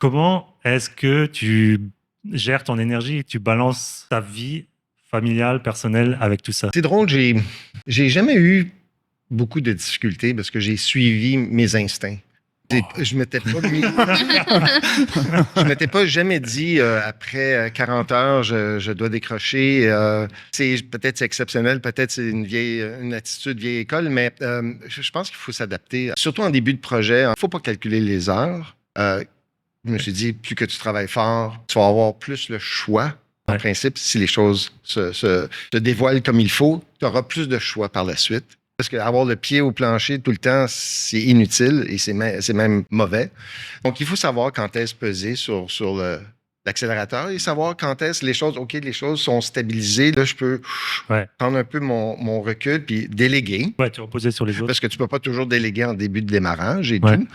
Comment est-ce que tu gères ton énergie et tu balances ta vie familiale, personnelle avec tout ça? C'est drôle, j'ai jamais eu beaucoup de difficultés parce que j'ai suivi mes instincts. Je m'étais pas mis, je m'étais pas jamais dit après 40 heures je dois décrocher. Peut-être c'est exceptionnel, peut-être c'est une attitude vieille école, mais je pense qu'il faut s'adapter. Surtout en début de projet, il faut pas calculer les heures. Je me suis dit, plus que tu travailles fort, tu vas avoir plus le choix. En principe, si les choses se dévoilent comme il faut, tu auras plus de choix par la suite. Parce qu'avoir le pied au plancher tout le temps, c'est inutile et c'est même mauvais. Donc, il faut savoir quand est-ce peser sur l'accélérateur et savoir quand est-ce les choses sont stabilisées. Là, je peux prendre un peu mon recul puis déléguer. Ouais, te reposer sur les autres. Parce que tu peux pas toujours déléguer en début de démarrage et tout.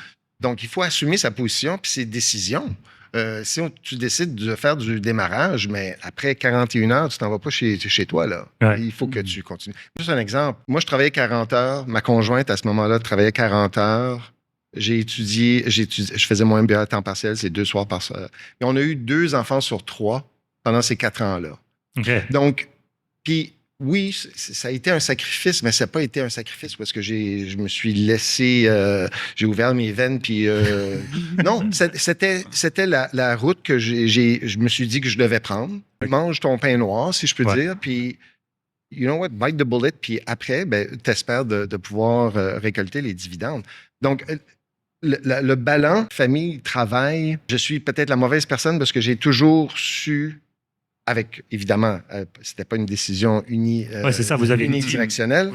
Donc, il faut assumer sa position puis ses décisions. Si tu décides de faire du démarrage, mais après 41 heures, tu t'en vas pas chez toi, là. Il faut que tu continues. Juste un exemple. Moi, je travaillais 40 heures. Ma conjointe, à ce moment-là, travaillait 40 heures. J'ai étudié, je faisais mon MBA à temps partiel, c'est 2 soirs par semaine. Et on a eu 2 enfants sur 3 pendant ces 4 ans-là. Donc, puis oui, ça a été un sacrifice, mais ça n'a pas été un sacrifice parce que je me suis laissé, j'ai ouvert mes veines, puis non, c'était la route que je me suis dit que je devais prendre. Mange ton pain noir, si je peux dire, puis you know what, bite the bullet, puis après, ben, t'espères de pouvoir récolter les dividendes. Donc, le ballon famille-travail, je suis peut-être la mauvaise personne parce que j'ai toujours su évidemment, c'était pas une décision c'est ça, vous avez unidirectionnelle.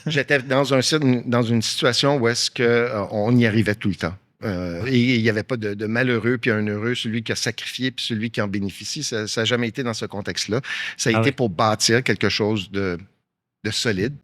J'étais dans une situation où est-ce qu'on y arrivait tout le temps. Et il n'y avait pas de malheureux puis un heureux, celui qui a sacrifié puis celui qui en bénéficie. Ça n'a jamais été dans ce contexte-là. Ça a été pour bâtir quelque chose de solide.